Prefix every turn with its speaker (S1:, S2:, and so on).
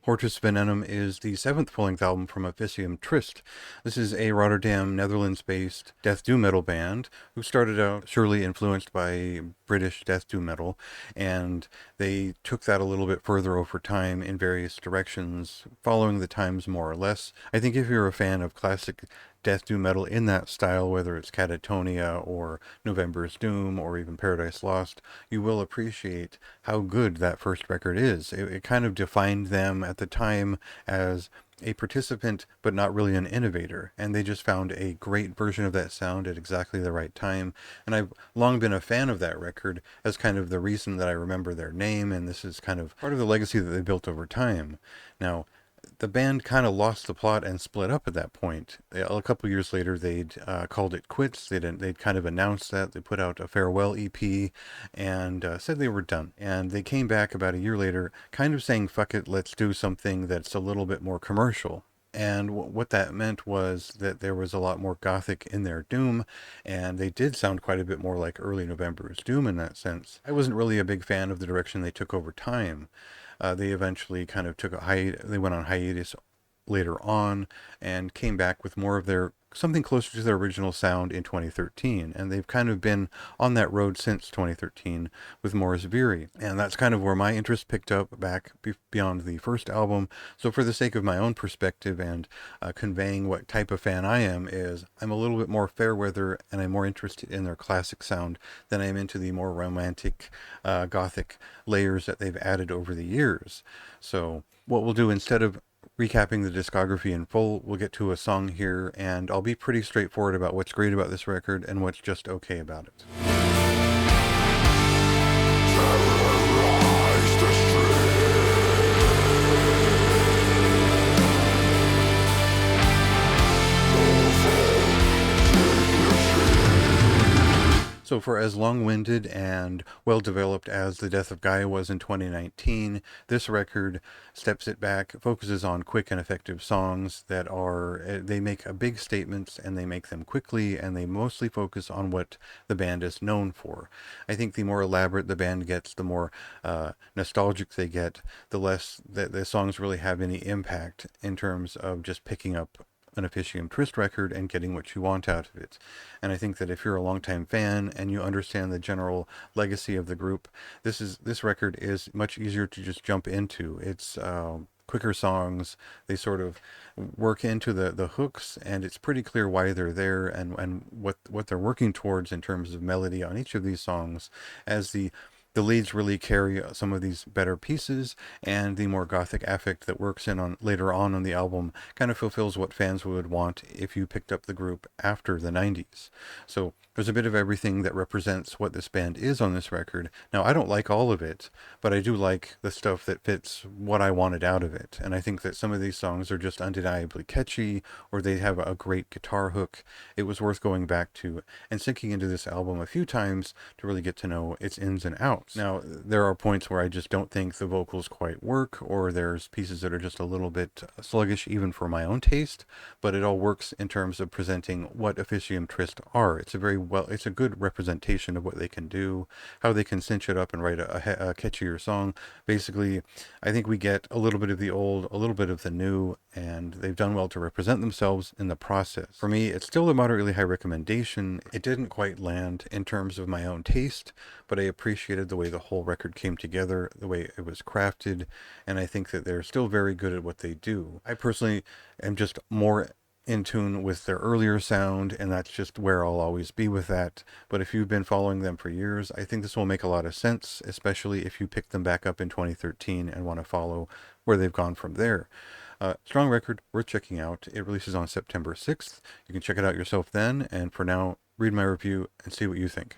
S1: Hortus Venenum is the seventh full-length album from Officium Triste. This is a Rotterdam, Netherlands-based death doom metal band who started out surely influenced by British death doom metal, and they took that a little bit further over time in various directions, following the times more or less. I think if you're a fan of classic death doom metal in that style, whether it's Catatonia or November's Doom or even Paradise Lost, you will appreciate how good that first record is. It kind of defined them at the time as a participant, but not really an innovator. And they just found a great version of that sound at exactly the right time. And I've long been a fan of that record as kind of the reason that I remember their name. And this is kind of part of the legacy that they built over time. Now, the band kind of lost the plot and split up at that point. A couple years later, they'd called it quits. They'd kind of announced that. They put out a farewell EP and said they were done. And they came back about a year later, kind of saying, fuck it, let's do something that's a little bit more commercial. And what that meant was that there was a lot more gothic in their doom, and they did sound quite a bit more like early November's Doom in that sense. I wasn't really a big fan of the direction they took over time. They eventually kind of took they went on hiatus later on and came back with more of their something closer to their original sound in 2013, and they've kind of been on that road since 2013 with Morris Veery, and that's kind of where my interest picked up back beyond the first album. So for the sake of my own perspective and conveying what type of fan I am, is I'm a little bit more fair weather and I'm more interested in their classic sound than I am into the more romantic gothic layers that they've added over the years. So what we'll do, instead of recapping the discography in full, we'll get to a song here, and I'll be pretty straightforward about what's great about this record and what's just okay about it. So for as long-winded and well-developed as The Death of Gaia was in 2019, this record steps it back, focuses on quick and effective songs that they make a big statements and they make them quickly, and they mostly focus on what the band is known for. I think the more elaborate the band gets, the more nostalgic they get, the less the songs really have any impact in terms of just picking up an Officium Triste record and getting what you want out of it. And I think that if you're a longtime fan and you understand the general legacy of the group, this record is much easier to just jump into. It's quicker songs. They sort of work into the hooks, and it's pretty clear why they're there and what they're working towards in terms of melody on each of these songs, as the leads really carry some of these better pieces, and the more gothic affect that works in on later on the album kind of fulfills what fans would want if you picked up the group after the 90s. So there's a bit of everything that represents what this band is on this record. Now, I don't like all of it, but I do like the stuff that fits what I wanted out of it. And I think that some of these songs are just undeniably catchy, or they have a great guitar hook. It was worth going back to and sinking into this album a few times to really get to know its ins and outs. Now, there are points where I just don't think the vocals quite work, or there's pieces that are just a little bit sluggish even for my own taste, but it all works in terms of presenting what Officium Triste are. It's a good representation of what they can do, how they can cinch it up and write a catchier song. Basically, I think we get a little bit of the old, a little bit of the new, and they've done well to represent themselves in the process. For me, it's still a moderately high recommendation. It didn't quite land in terms of my own taste, but I appreciated the way the whole record came together, the way it was crafted, and I think that they're still very good at what they do. I personally am just more in tune with their earlier sound, and that's just where I'll always be with that. But if you've been following them for years, I think this will make a lot of sense, especially if you pick them back up in 2013 and want to follow where they've gone from there. Strong record, worth checking out. It releases on September 6th. You can check it out yourself then, and for now, read my review and see what you think.